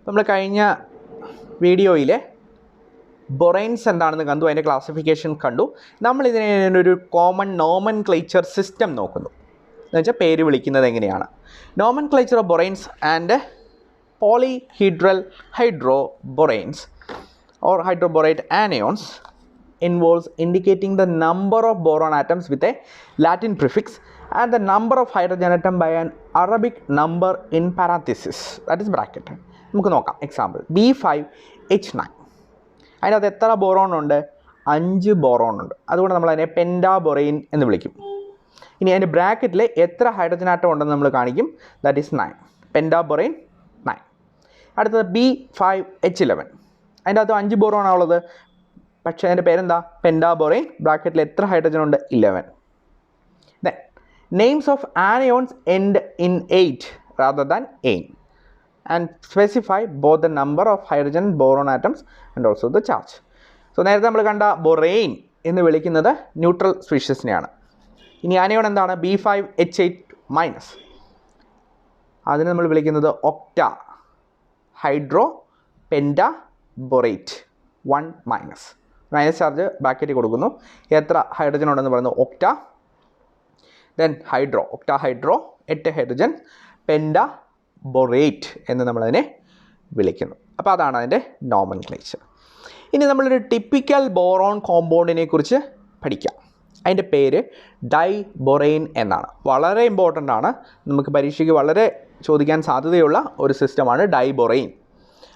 നമ്മൾ കഴിഞ്ഞ വീഡിയോയിൽ ബൊറൈൻസ് എന്താണെന്ന് കണ്ടു, അതിൻ്റെ ക്ലാസിഫിക്കേഷൻ കണ്ടു. നമ്മളിതിനെ ഒരു കോമൺ നോമൻക്ലേച്ചർ സിസ്റ്റം നോക്കുന്നു. എന്ന് വെച്ചാൽ പേര് വിളിക്കുന്നത് എങ്ങനെയാണ്. Nomenclature of ബൊറൈൻസ് and polyhedral hydroboranes or hydroborate anions involves indicating the number of boron atoms with a Latin prefix and the number of hydrogen atom by an Arabic number in parenthesis, that is bracket. നമുക്ക് നോക്കാം. Example B5H9. അതിനകത്ത് എത്ര boron ഉണ്ട്? 5 boron ഉണ്ട്. അതുകൊണ്ട് നമ്മൾ അതിനെ പെൻറ്റാബൊറൈൻ എന്ന് വിളിക്കും. ഇനി അതിൻ്റെ ബ്രാക്കറ്റിൽ എത്ര ഹൈഡ്രജൻ ആറ്റം ഉണ്ടെന്ന് നമ്മൾ കാണിക്കും. That is 9. പെൻറ്റാബൊറൈൻ 9. അടുത്തത് B5H11. അതിൻ്റെ അകത്ത് 5 ബോറോണാണ് ഉള്ളത്, പക്ഷേ അതിൻ്റെ പേരെന്താ? പെൻറ്റാബൊറൈൻ. ബ്രാക്കറ്റിൽ എത്ര ഹൈഡ്രജൻ ഉണ്ട്? 11. Then names of anions end in 8 rather than ain and specify both the number of hydrogen boron atoms and also the charge. So നേരത്തെ നമ്മൾ കണ്ട ബൊറൈൻ എന്ന് വിളിക്കുന്നത് ന്യൂട്രൽ സ്പീഷീസിനെയാണ്. ഇനി ആനയോൺ എന്താണ്? B5H8-. അതിന് നമ്മൾ വിളിക്കുന്നത് octa hydro pentaborate 1-. Minus charge ബ്രാക്കറ്റിൽ കൊടുക്കുന്നു. എത്ര ഹൈഡ്രജൻ ഉണ്ടെന്ന് പറയുന്നത് octa. Then hydro, octa hydro 8 hydrogen, pentaborate എന്ന് നമ്മളതിനെ വിളിക്കുന്നു. അപ്പോൾ അതാണ് അതിൻ്റെ നോമൻക്ലേച്ചർ. ഇനി നമ്മളൊരു ടിപ്പിക്കൽ ബോറോൺ കോമ്പൗണ്ടിനെ കുറിച്ച് പഠിക്കാം. അതിൻ്റെ പേര് ഡൈബൊറൈൻ എന്നാണ്. വളരെ ഇമ്പോർട്ടൻ്റ് ആണ്, നമുക്ക് പരീക്ഷയ്ക്ക് വളരെ ചോദിക്കാൻ സാധ്യതയുള്ള ഒരു സിസ്റ്റമാണ് ഡൈബൊറൈൻ.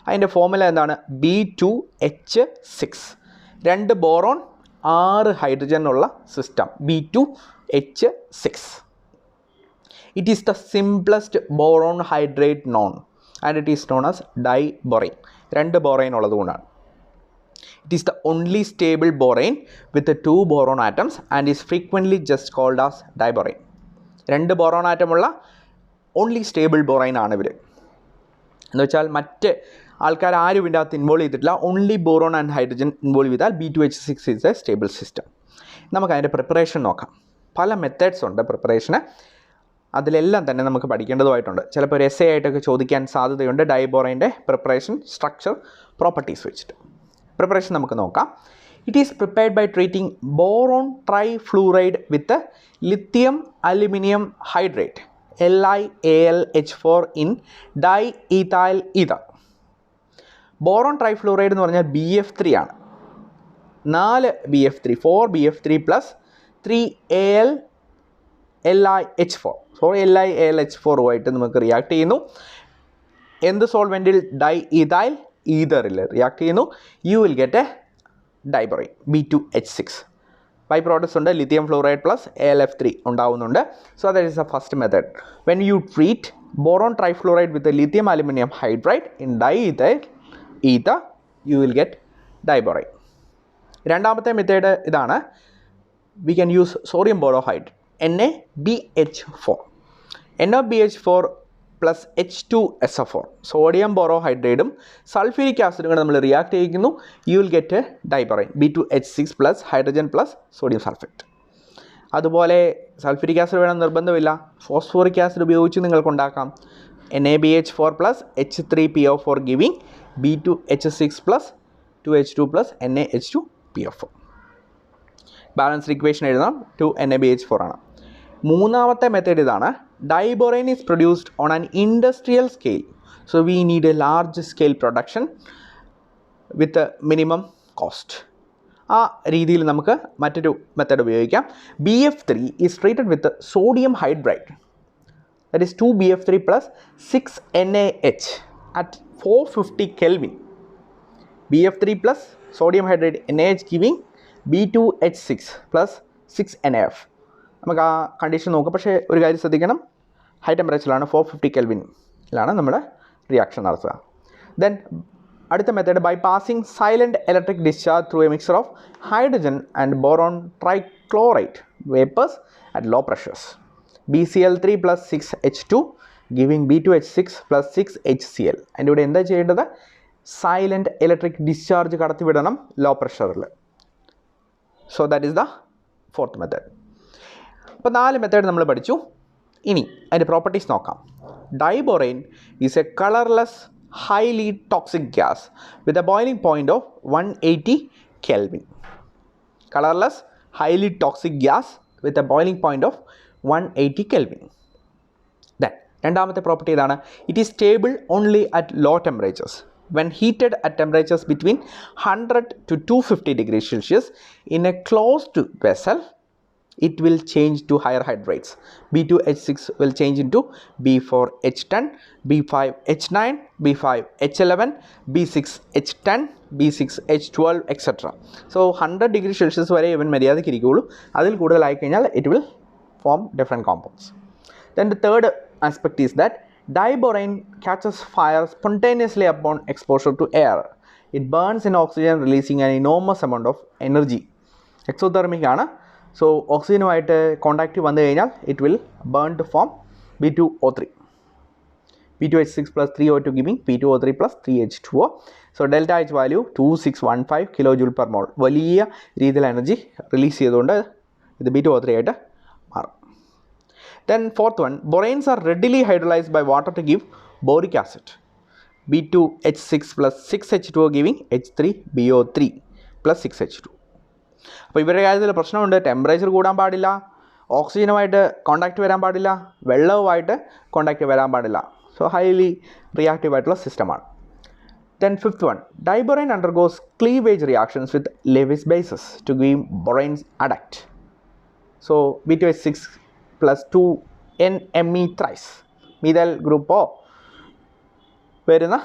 അതിൻ്റെ ഫോർമുല എന്താണ്? B2H6. 2 ബോറോൺ 6 ഹൈഡ്രജൻ ഉള്ള system B2H6. It is the simplest boron hydrate known and it is known as diborane. 2 borane ഉള്ളതുകൊണ്ടാണ്. It is the only stable borane with the 2 boron atoms and is frequently just called as diborane. 2 boron ആറ്റമുള്ള only stable borane ആണ് ഇവർ. എന്ന് വെച്ചാൽ മറ്റ് ആൾക്കാർ ആരും ഇതിൻ്റെ അകത്ത് ഇൻവോൾവ് ചെയ്തിട്ടില്ല. Only boron and hydrogen involve ചെയ്താൽ B2H6 is A stable system. നമുക്ക് അതിൻ്റെ പ്രിപ്പറേഷൻ നോക്കാം. പല മെത്തേഡ്സ് ഉണ്ട് പ്രിപ്പറേഷന്. അതിലെല്ലാം തന്നെ നമുക്ക് പഠിക്കേണ്ടതുമായിട്ടുണ്ട്. ചിലപ്പോൾ ഒരു essay ആയിട്ടൊക്കെ ചോദിക്കാൻ സാധ്യതയുണ്ട് ഡൈബോറൈൻ്റെ പ്രിപ്പറേഷൻ, സ്ട്രക്ചർ, പ്രോപ്പർട്ടീസ് വെച്ചിട്ട്. പ്രിപ്പറേഷൻ നമുക്ക് നോക്കാം. It is prepared by treating boron trifluoride with lithium aluminium hydrate LiAlH4 in diethyl ether. Boron trifluoride എന്ന് പറഞ്ഞാൽ BF3 ആണ്. 4 BF3, 4 BF3 plus 3 LiH4. So LiAlH4 നമുക്ക് റിയാക്ട് ചെയ്യുന്നു. എന്ത് സോൾവെൻറ്റിൽ? ഡൈഇഥൈൽ ഈതറിൽ റിയാക്ട് ചെയ്യുന്നു. You will get a diborane B2H6. Byproducts ഉണ്ട്. ലിത്തിയം ഫ്ലൂറൈഡ് പ്ലസ് AlF3 ഉണ്ടാവുന്നുണ്ട്. So that is the first method. When you treat boron trifluoride with lithium aluminium hydride in diethyl ether you will get diborane. രണ്ടാമത്തെ method ഇതാണ്. We can use sodium borohydride NaBH4. NaBH4 plus H2SO4 sodium ബോറോഹൈഡ്രേറ്റും sulphuric ആസിഡും കൂടെ നമ്മൾ react ചെയ്യിക്കുന്നു. You will get diborane B2H6 plus hydrogen plus sodium sulphate. അതുപോലെ sulphuric acid വേണം നിർബന്ധമില്ല. ഫോസ്ഫോറിക് ആസിഡ് ഉപയോഗിച്ച് നിങ്ങൾക്ക് ഉണ്ടാക്കാം. NaBH4 plus H3PO4 giving B2H6 plus 2H2 plus NaH2PO4. Balanced equation എഴുതാം. 2 NaBH4 ആണ്. മൂന്നാമത്തെ മെത്തേഡ് ഇതാണ്. Diborane is produced on an industrial scale. So we need a large scale production with minimum cost. ആ രീതിയിൽ നമുക്ക് മറ്റൊരു മെത്തേഡ് ഉപയോഗിക്കാം. BF3 is treated with sodium hydride. That is 2 BF3 plus 6 NaH at 450 Kelvin. BF3 plus sodium hydride NaH giving B2H6 plus 6 NaF. നമുക്ക് ആ condition നോക്കാം. പക്ഷേ ഒരു കാര്യം ശ്രദ്ധിക്കണം, ഹൈ ടെമ്പറേച്ചറിലാണ്, 450 Kelvinലാണ് നമ്മൾ റിയാക്ഷൻ നടത്തുക. ദെൻ അടുത്ത method by passing silent electric discharge through a mixer of hydrogen and boron trichloride vapours at low pressures. BCl3 plus 6H2 giving B2H6 plus 6HCl. അതിൻ്റെ ഇവിടെ എന്താ ചെയ്യേണ്ടത്? സൈലൻറ്റ് ഇലക്ട്രിക് ഡിസ്ചാർജ് കടത്തിവിടണം low പ്രഷറിൽ. So that is the fourth method. അപ്പോൾ 4 method നമ്മൾ പഠിച്ചു. ഇനി അതിൻ്റെ പ്രോപ്പർട്ടീസ് നോക്കാം. Diborane is a colourless highly toxic gas with a boiling point of 180 Kelvin. Colorless, highly toxic gas with a boiling point of 180 Kelvin. Then, രണ്ടാമത്തെ property ഇതാണ്. It is stable only at low temperatures. When heated at temperatures between 100 to 250 degrees Celsius in a closed vessel, it will change to higher hydrates. B2H6 will change into B4H10, B5H9, B5H11, B6H10, B6H12, etc. So 100 degrees Celsius വരെ even മര്യാദയ്ക്ക് ഇരിക്കുകയുള്ളൂ. അതിൽ കൂടുതലായി കഴിഞ്ഞാൽ it will form different compounds. Then the third aspect is that diborane catches fire spontaneously upon exposure to air. It burns in oxygen, releasing an enormous amount of energy. Exothermic ആണ്. So ഓക്സിജനുമായിട്ട് contact വന്നു കഴിഞ്ഞാൽ it will burn to form B2O3. B2H6 plus 3O2 giving B2O3 plus 3H2O. So delta H value 2615 kilojoule per mole. വലിയ രീതിയിൽ energy release ചെയ്തുകൊണ്ട് ഇത് B2O3 ആയിട്ട് മാറും. Then fourth one, boranes are readily hydrolyzed by water to give boric acid. B2H6 plus 6H2O giving H3BO3 plus 6H2. അപ്പോൾ ഇവരുടെ കാര്യത്തിൽ പ്രശ്നമുണ്ട്. ടെമ്പറേച്ചർ കൂടാൻ പാടില്ല, ഓക്സിജനുമായിട്ട് കോണ്ടാക്റ്റ് വരാൻ പാടില്ല, വെള്ളവുമായിട്ട് കോണ്ടാക്റ്റ് വരാൻ പാടില്ല. സോ ഹൈലി റിയാക്റ്റീവ് ആയിട്ടുള്ള സിസ്റ്റമാണ്. Then fifth one, diborane undergoes cleavage reactions with Lewis bases to give boranes adduct. So B2H6 plus 2NMe thrice methyl group O വരുന്ന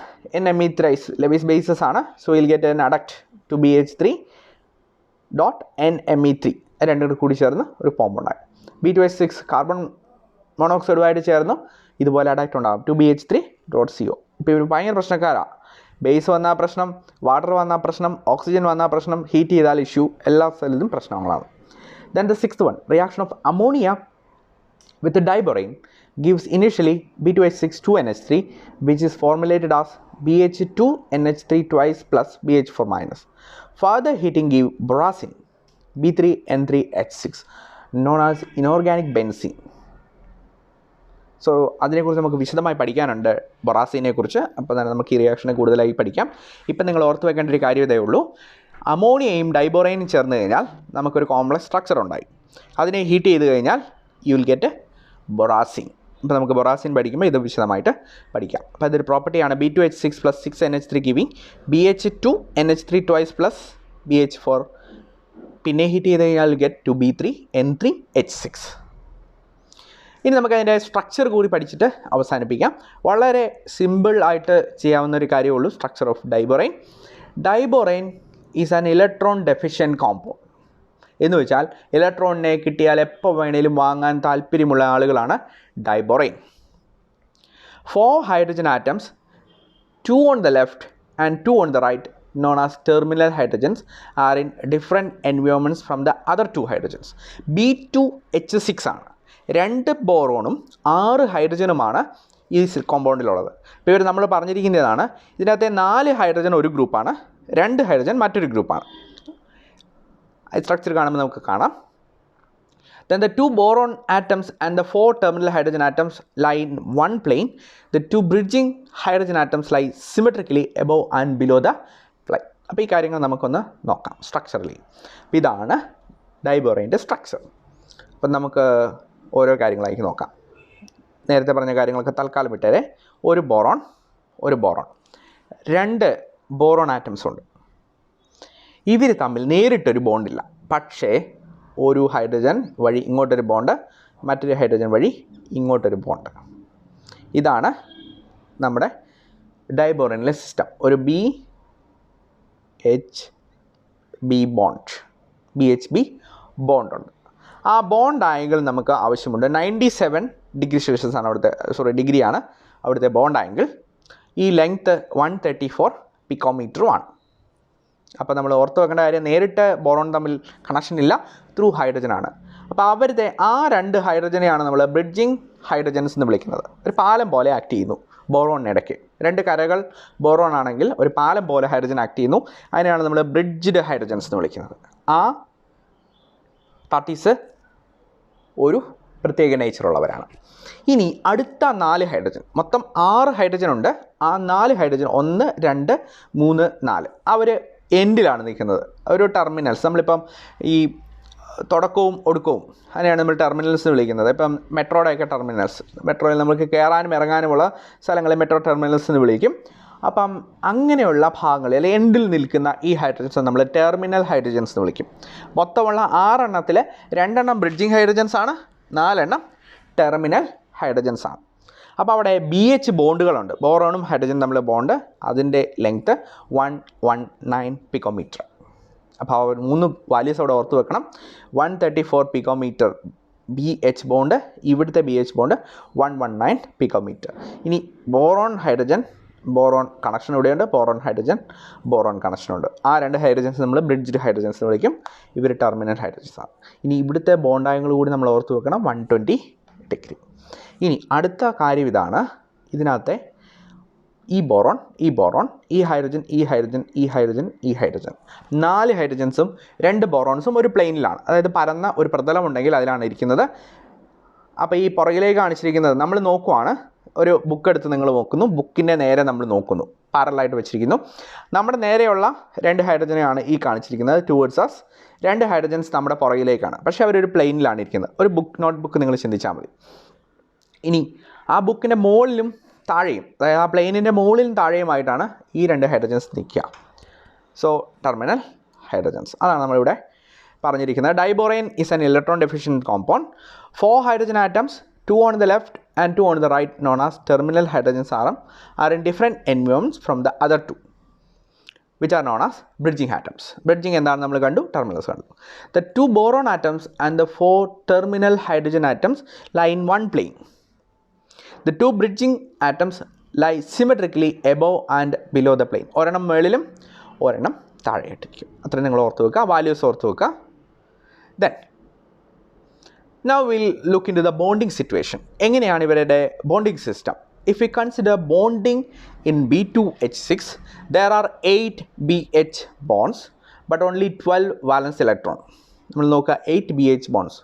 NMe thrice Lewis bases ആണ്. So we'll get an adduct to BH3 dot NMe3 രണ്ടും കൂടി ചേർന്ന് ഒരു form ഉണ്ടാകും. B2H6 carbon മോണോക്സൈഡുമായിട്ട് ചേർന്ന് ഇതുപോലെ adduct ഉണ്ടാകും ടു BH3 ഡോട്ട് CO. ഇപ്പോൾ ഇവർ ഭയങ്കര പ്രശ്നക്കാരാണ്. ബേസ് വന്നാൽ പ്രശ്നം, വാട്ടർ വന്നാൽ പ്രശ്നം, ഓക്സിജൻ വന്നാൽ പ്രശ്നം, ഹീറ്റ് ചെയ്താൽ ഇഷ്യൂ, എല്ലാ സ്ഥലത്തും പ്രശ്നങ്ങളാണ്. Then the sixth one, reaction of ammonia with the diborane gives initially B2H6 2NH3, which is formulated as BH2NH3 twice plus BH4 minus. Further heating give boracine B3N3H6, known as inorganic benzene. So അതിനെക്കുറിച്ച് നമുക്ക് വിശദമായി പഠിക്കാനുണ്ട് ബൊറാസിനെ കുറിച്ച്. അപ്പോൾ തന്നെ നമുക്ക് ഈ റിയാക്ഷനെ കൂടുതലായി പഠിക്കാം. ഇപ്പം നിങ്ങൾ ഓർത്ത് വെക്കേണ്ട ഒരു കാര്യം ഇതേ ഉള്ളൂ. അമോണിയയും ഡൈബോറൈനും ചേർന്ന് കഴിഞ്ഞാൽ നമുക്കൊരു കോംപ്ലക്സ് സ്ട്രക്ചർ ഉണ്ടായി. അതിനെ ഹീറ്റ് ചെയ്ത് കഴിഞ്ഞാൽ യു വിൽ ഗെറ്റ് ബൊറാസിൻ. ഇപ്പോൾ നമുക്ക് ബൊറാസിൻ പഠിക്കുമ്പോൾ ഇത് വിശദമായിട്ട് പഠിക്കാം. അപ്പോൾ അതൊരു പ്രോപ്പർട്ടിയാണ്. B2H6 plus 6NH3 giving BH2NH3 twice plus BH4. പിന്നെ ഹീറ്റ് ചെയ്ത് കഴിഞ്ഞാൽ ഗെറ്റ് ടു B3N3H6. ഇനി നമുക്ക് അതിൻ്റെ സ്ട്രക്ചർ കൂടി പഠിച്ചിട്ട് അവസാനിപ്പിക്കാം. വളരെ സിമ്പിൾ ആയിട്ട് ചെയ്യാവുന്ന ഒരു കാര്യമേ ഉള്ളൂ structure of diborane. Diborane is an electron deficient compound. എന്ന് വെച്ചാൽ ഇലക്ട്രോണിനെ കിട്ടിയാൽ എപ്പോൾ വേണേലും വാങ്ങാൻ താല്പര്യമുള്ള ആളുകളാണ് diborane. 4 hydrogen atoms, 2 on the left and 2 on the right, known as terminal hydrogens, are in different environments from the other 2 hydrogens. B2H6 ആണ്. 2 ബോറോണും 6 ഹൈഡ്രജനുമാണ് ഈ കോമ്പൗണ്ടിലുള്ളത്. ഇപ്പോൾ ഇവർ നമ്മൾ പറഞ്ഞിരിക്കുന്നതാണ് ഇതിനകത്തെ 4 ഹൈഡ്രജൻ ഒരു ഗ്രൂപ്പാണ്, 2 ഹൈഡ്രജൻ മറ്റൊരു ഗ്രൂപ്പാണ്. സ്ട്രക്ചർ കാണുമ്പോൾ നമുക്ക് കാണാം. Then the 2 boron atoms and the 4 terminal hydrogen atoms lie in one plane. The 2 bridging hydrogen atoms lie symmetrically above and below the plane. അപ്പോൾ ഈ കാര്യങ്ങൾ നമുക്കൊന്ന് നോക്കാം സ്ട്രക്ചറലി. ഇതാണ് ഡൈബോറൈൻ്റെ സ്ട്രക്ചർ. അപ്പം നമുക്ക് ഓരോ കാര്യങ്ങളായിട്ട് നോക്കാം. നേരത്തെ പറഞ്ഞ കാര്യങ്ങളൊക്കെ തൽക്കാലം വിട്ടേരെ. ഒരു ബോറോൺ 2 ബോറോൺ ആറ്റംസ് ഉണ്ട്. ഇവർ തമ്മിൽ നേരിട്ടൊരു ബോണ്ടില്ല, പക്ഷേ ഒരു ഹൈഡ്രജൻ വഴി ഇങ്ങോട്ടൊരു ബോണ്ട്, മറ്റൊരു ഹൈഡ്രജൻ വഴി ഇങ്ങോട്ടൊരു ബോണ്ട്. ഇതാണ് നമ്മുടെ ഡൈബോറൈനിലെ സിസ്റ്റം. ഒരു BHB ബോണ്ട് ഉണ്ട്. ആ ബോണ്ട് ആംഗിൾ നമുക്ക് ആവശ്യമുണ്ട്. 97 ഡിഗ്രി സെൽഷ്യസ് ആണ് ഡിഗ്രിയാണ് അവിടുത്തെ ബോണ്ട് ആംഗിൾ. ഈ ലെങ്ത്ത് 134 പിക്കോമീറ്ററുമാണ്. അപ്പോൾ നമ്മൾ ഓർത്ത് വെക്കേണ്ട കാര്യം, നേരിട്ട് ബോറോൺ തമ്മിൽ കണക്ഷൻ ഇല്ല, ത്രൂ ഹൈഡ്രജൻ ആണ്. അപ്പോൾ അവരുടെ ആ 2 ഹൈഡ്രജനെയാണ് നമ്മൾ ബ്രിഡ്ജിങ് ഹൈഡ്രജൻസ് എന്ന് വിളിക്കുന്നത്. ഒരു പാലം പോലെ ആക്ട് ചെയ്യുന്നു ബോറോണിനിടയ്ക്ക്. 2 കരകൾ ബോറോൺ ആണെങ്കിൽ ഒരു പാലം പോലെ ഹൈഡ്രജൻ ആക്ട് ചെയ്യുന്നു. അതിനെയാണ് നമ്മൾ ബ്രിഡ്ജ്ഡ് ഹൈഡ്രജൻസ് എന്ന് വിളിക്കുന്നത്. ആ പാർട്ടീസ് ഒരു പ്രത്യേക നേച്ചറുള്ളവരാണ്. ഇനി അടുത്ത 4 ഹൈഡ്രജൻ, മൊത്തം 6 ഹൈഡ്രജൻ ഉണ്ട്. ആ 4 ഹൈഡ്രജൻ 1 2 3 4 അവർ എൻഡിലാണ് നിൽക്കുന്നത്. ഒരു ടെർമിനൽസ്, നമ്മളിപ്പം ഈ തുടക്കവും ഒടുക്കവും അതിനെയാണ് നമ്മൾ ടെർമിനൽസ് എന്ന് വിളിക്കുന്നത്. ഇപ്പം മെട്രോയുടെയൊക്കെ ടെർമിനൽസ്, മെട്രോയിൽ നമുക്ക് കയറാനും ഇറങ്ങാനുമുള്ള സ്ഥലങ്ങളെ മെട്രോ ടെർമിനൽസ് എന്ന് വിളിക്കും. അപ്പം അങ്ങനെയുള്ള ഭാഗങ്ങളിൽ അല്ലെങ്കിൽ എൻഡിൽ നിൽക്കുന്ന ഈ ഹൈഡ്രജൻസ് നമ്മൾ ടെർമിനൽ ഹൈഡ്രജൻസ് എന്ന് വിളിക്കും. മൊത്തമുള്ള 6 എണ്ണത്തിൽ 2 എണ്ണം ബ്രിഡ്ജിങ് ഹൈഡ്രജൻസ് ആണ്, 4 എണ്ണം ടെർമിനൽ ഹൈഡ്രജൻസ് ആണ്. അപ്പോൾ അവിടെ BH ബോണ്ടുകളുണ്ട്. ബോറോണും ഹൈഡ്രജൻ തമ്മിൽ ബോണ്ട്, അതിൻ്റെ ലെങ്ത്ത് 119 പിക്കോമീറ്റർ. അപ്പോൾ ആ 3 വാല്യൂസ് അവിടെ ഓർത്ത് വെക്കണം. 134 പിക്കോമീറ്റർ BH ബോണ്ട്, ഇവിടുത്തെ BH ബോണ്ട് 119 പിക്കോമീറ്റർ. ഇനി ബോറോൺ ഹൈഡ്രജൻ, ബോറോൺ കണക്ഷൻ ഇവിടെയുണ്ട്, ബോറോൺ ഹൈഡ്രജൻ, ബോറോൺ കണക്ഷനുണ്ട്. ആ 2 ഹൈഡ്രജൻസ് നമ്മൾ ബ്രിഡ്ജ്ഡ് ഹൈഡ്രജൻസ് എന്ന് വിളിക്കും. ഇവർ ടെർമിനൽ ഹൈഡ്രജൻസ് ആണ്. ഇനി ഇവിടുത്തെ ബോണ്ടായങ്ങൾ കൂടി നമ്മൾ ഓർത്ത് വെക്കണം, 120 ഡിഗ്രി. ഇനി അടുത്ത കാര്യം ഇതാണ്, ഇതിനകത്തെ ഈ ബോറോൺ, ഈ ഹൈഡ്രജൻ, ഈ ഹൈഡ്രജൻ, ഈ ഹൈഡ്രജൻ, ഈ ഹൈഡ്രജൻ, 4 ഹൈഡ്രജൻസും 2 ബോറോൺസും ഒരു പ്ലെയിനിലാണ്, അതായത് പരന്ന ഒരു പ്രതലം ഉണ്ടെങ്കിൽ അതിലാണ് ഇരിക്കുന്നത്. അപ്പോൾ ഈ പുറകിലേക്ക് കാണിച്ചിരിക്കുന്നത് നമ്മൾ നോക്കുവാണ്, ഒരു ബുക്ക് എടുത്ത് നിങ്ങൾ നോക്കുന്നു, ബുക്കിൻ്റെ നേരെ നമ്മൾ നോക്കുന്നു, പാരലായിട്ട് വെച്ചിരിക്കുന്നു. നമ്മുടെ നേരെയുള്ള 2 ഹൈഡ്രജനെയാണ് ഈ കാണിച്ചിരിക്കുന്നത്, ടുവേർഡ്സ് അസ്. 2 ഹൈഡ്രജൻസ് നമ്മുടെ പുറകിലേക്കാണ്, പക്ഷേ അവരൊരു പ്ലെയിനിലാണ് ഇരിക്കുന്നത്. ഒരു നോട്ട് ബുക്ക് നിങ്ങൾ ചിന്തിച്ചാൽ മതി. ഇനി ആ ബുക്കിൻ്റെ മുകളിലും താഴെയും, അതായത് ആ പ്ലെയിനിൻ്റെ മുകളിലും താഴെയുമായിട്ടാണ് ഈ 2 ഹൈഡ്രജൻസ് നിൽക്കുക. സോ ടെർമിനൽ ഹൈഡ്രജൻസ്, അതാണ് നമ്മളിവിടെ പറഞ്ഞിരിക്കുന്നത്. Diborane is an electron deficient compound. 4 hydrogen atoms, 2 on the left and 2 on the right, known as terminal hydrogens, are in different environments from the other 2, which are known as bridging atoms. Bridging എന്താണ് നമ്മൾ കണ്ടു, terminals കണ്ടു. The 2 boron atoms and the 4 terminal hydrogen atoms lie in one plane. The 2 bridging atoms lie symmetrically above and below the plane. ഒരെണ്ണം മുകളിലും ഒരെണ്ണം താഴെയായിട്ടിരിക്കും. അത്രയും നിങ്ങൾ ഓർത്ത് വെക്കുക, വാല്യൂസ് ഓർത്ത് വെക്കുക. Then now we'll look into the bonding situation. എങ്ങനെയാണ് ഇവരുടെ bonding system? If we consider bonding in B2H6, there are 8 BH bonds but only 12 valence electron. നമ്മൾ നോക്കുക, 8 BH bonds,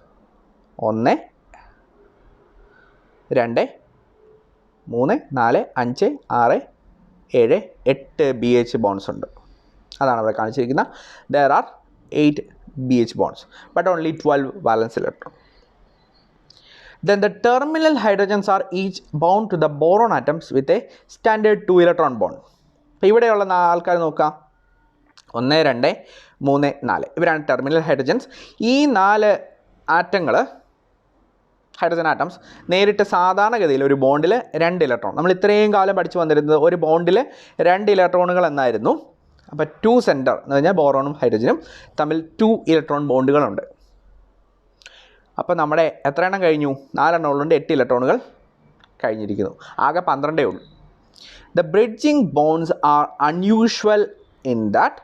1 2 3 4 5 6 7 8 BH bonds ഉണ്ട്. അതാണ് അവിടെ കാണിച്ചിരിക്കുന്നത്. There are 8 BH bonds but only 12 valence electron. Then the terminal hydrogens are each bound to the boron atoms with a standard 2 electron bond. അപ്പോൾ ഇവിടെയുള്ള ആൾക്കാർ നോക്കാം, 1 2 3 4 ഇവരാണ് ടെർമിനൽ ഹൈഡ്രജൻസ്. ഈ 4 ആറ്റങ്ങൾ, ഹൈഡ്രജൻ ആറ്റംസ്, നേരിട്ട് സാധാരണഗതിയിൽ ഒരു ബോണ്ടിൽ 2 ഇലക്ട്രോൺ, നമ്മൾ ഇത്രയും കാലം പഠിച്ചു വന്നിരുന്നത് ഒരു ബോണ്ടിൽ 2 ഇലക്ട്രോണുകൾ എന്നായിരുന്നു. അപ്പോൾ 2 സെൻറ്റർ എന്ന് പറഞ്ഞാൽ ബോറോണും ഹൈഡ്രജനും തമ്മിൽ 2 ഇലക്ട്രോൺ ബോണ്ടുകളുണ്ട്. അപ്പോൾ നമ്മുടെ എത്ര എണ്ണം കഴിഞ്ഞു? 4 എണ്ണം ഉള്ളുണ്ട്, 8 ഇലക്ട്രോണുകൾ കഴിഞ്ഞിരിക്കുന്നു, ആകെ 12 ഉള്ളൂ. The bridging bonds are unusual in that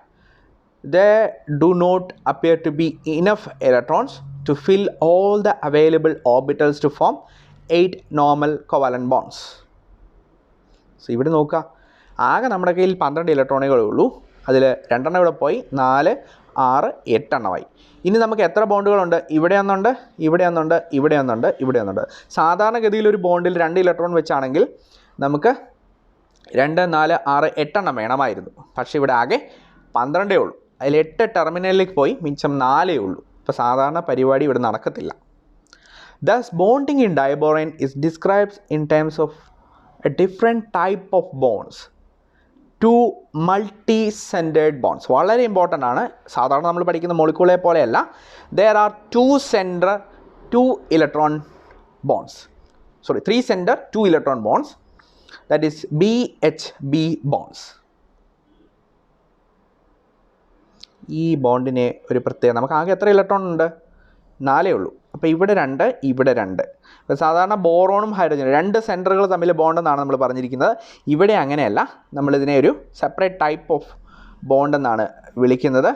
there do not appear to be enough electrons to fill all the available orbitals to form 8 normal covalent bonds. So ഇവിടെ നോക്കുക, ആകെ നമ്മുടെ കയ്യിൽ 12 ഇലക്ട്രോണുകളേ ഉള്ളൂ. അതിൽ 2 എണ്ണം ഇവിടെ പോയി, 4 6 8 എണ്ണമായി. ഇനി നമുക്ക് എത്ര ബോണ്ടുകളുണ്ട്? ഇവിടെ ഒന്നുണ്ട്, ഇവിടെ ഒന്നുണ്ട്, ഇവിടെ ഒന്നുണ്ട്, ഇവിടെ ഒന്നുണ്ട്. സാധാരണഗതിയിൽ ഒരു ബോണ്ടിൽ 2 ഇലക്ട്രോൺ വെച്ചാണെങ്കിൽ നമുക്ക് 2 4 6 8 എണ്ണം വേണമായിരുന്നു. പക്ഷേ ഇവിടെ ആകെ 12 ഉള്ളൂ. അതിൽ 8 ടെർമിനലിലേക്ക് പോയി, മിച്ചം 4 ഉള്ളൂ. ഇപ്പോൾ സാധാരണ പരിപാടി ഇവിടെ നടക്കത്തില്ല. Thus bonding in diborane is described in terms of a different type of bonds. 2 multi-centered bonds. വളരെ ഇമ്പോർട്ടൻ്റ് ആണ്. സാധാരണ നമ്മൾ പഠിക്കുന്ന മോളിക്യൂളെ പോലെയല്ല. There are 2 center 2 electron bonds. 3 center 2 electron bonds. That is BHB bonds. ഈ ബോണ്ടിനെ ഒരു പ്രത്യേക, നമുക്ക് ആകെ എത്ര ഇലക്ട്രോൺ ഉണ്ട്? 4 ഉള്ളൂ. അപ്പോൾ ഇവിടെ 2 ഇവിടെ 2. അപ്പോൾ സാധാരണ ബോറോണും ഹൈഡ്രജനും 2 സെൻറ്ററുകൾ തമ്മിൽ ബോണ്ടെന്നാണ് നമ്മൾ പറഞ്ഞിരിക്കുന്നത്. ഇവിടെ അങ്ങനെയല്ല, നമ്മളിതിനെ ഒരു സെപ്പറേറ്റ് ടൈപ്പ് ഓഫ് ബോണ്ട് എന്നാണ് വിളിക്കുന്നത്.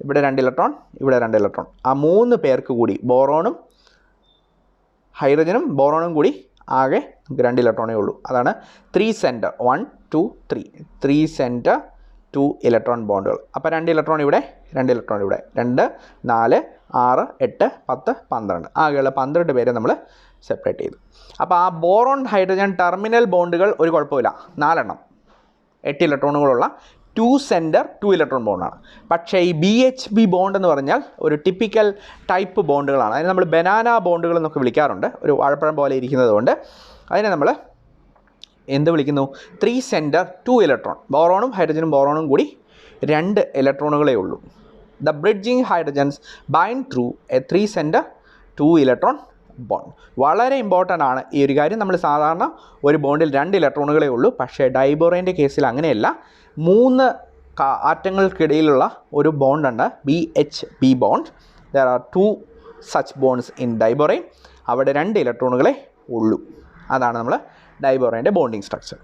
ഇവിടെ 2 ഇലക്ട്രോൺ, ഇവിടെ 2 ഇലക്ട്രോൺ. ആ 3 പേർക്ക് കൂടി, ബോറോണും ഹൈഡ്രജനും ബോറോണും കൂടി ആകെ നമുക്ക് 2 ഇലക്ട്രോണേ ഉള്ളൂ. അതാണ് 3 സെൻറ്റർ 1 2 3 3 സെൻറ്റർ 2 ഇലക്ട്രോൺ ബോണ്ടുകൾ. അപ്പോൾ 2 ഇലക്ട്രോൺ ഇവിടെ, 2 ഇലക്ട്രോൺ ഇവിടെ, 2 4 6, 8, 10, 12 ആകെയുള്ള 12 പേരെ നമ്മൾ സെപ്പറേറ്റ് ചെയ്തു. അപ്പോൾ ആ ബോറോൺ ഹൈഡ്രജൻ ടെർമിനൽ ബോണ്ടുകൾ ഒരു കുഴപ്പമില്ല, 4 8 ഇലക്ട്രോണുകളുള്ള 2 സെൻറ്റർ 2 ഇലക്ട്രോൺ ബോണ്ടാണ്. പക്ഷേ ഈ BHB ബോണ്ട് എന്ന് പറഞ്ഞാൽ ഒരു ടിപ്പിക്കൽ ടൈപ്പ് ബോണ്ടുകളാണ്. അതിന് നമ്മൾ ബനാന ബോണ്ടുകൾ എന്നൊക്കെ വിളിക്കാറുണ്ട്, ഒരു വാഴപ്പഴം പോലെ ഇരിക്കുന്നത് കൊണ്ട്. അതിനെ നമ്മൾ എന്ത് വിളിക്കുന്നു? 3 സെൻറ്റർ 2 ഇലക്ട്രോൺ. ബോറോണും ഹൈഡ്രജനും ബോറോണും കൂടി 2 ഇലക്ട്രോണുകളേ ഉള്ളൂ. The bridging hydrogens bind through A 3 centre 2 electron bond. വളരെ ഇമ്പോർട്ടൻ്റ് ആണ് ഈ ഒരു കാര്യം. നമ്മൾ സാധാരണ ഒരു ബോണ്ടിൽ 2 ഇലക്ട്രോണുകളേ ഉള്ളൂ. പക്ഷേ ഡൈബോറേൻ്റെ കേസിൽ അങ്ങനെയല്ല, 3 ആറ്റങ്ങൾക്കിടയിലുള്ള ഒരു ബോണ്ടുണ്ട്, BHB bond. There are 2 such bonds in diborane. അവിടെ 2 ഇലക്ട്രോണുകളെ ഉള്ളൂ. അതാണ് നമ്മൾ ഡൈബോറൈൻ്റെ ബോണ്ടിങ് സ്ട്രക്ചർ.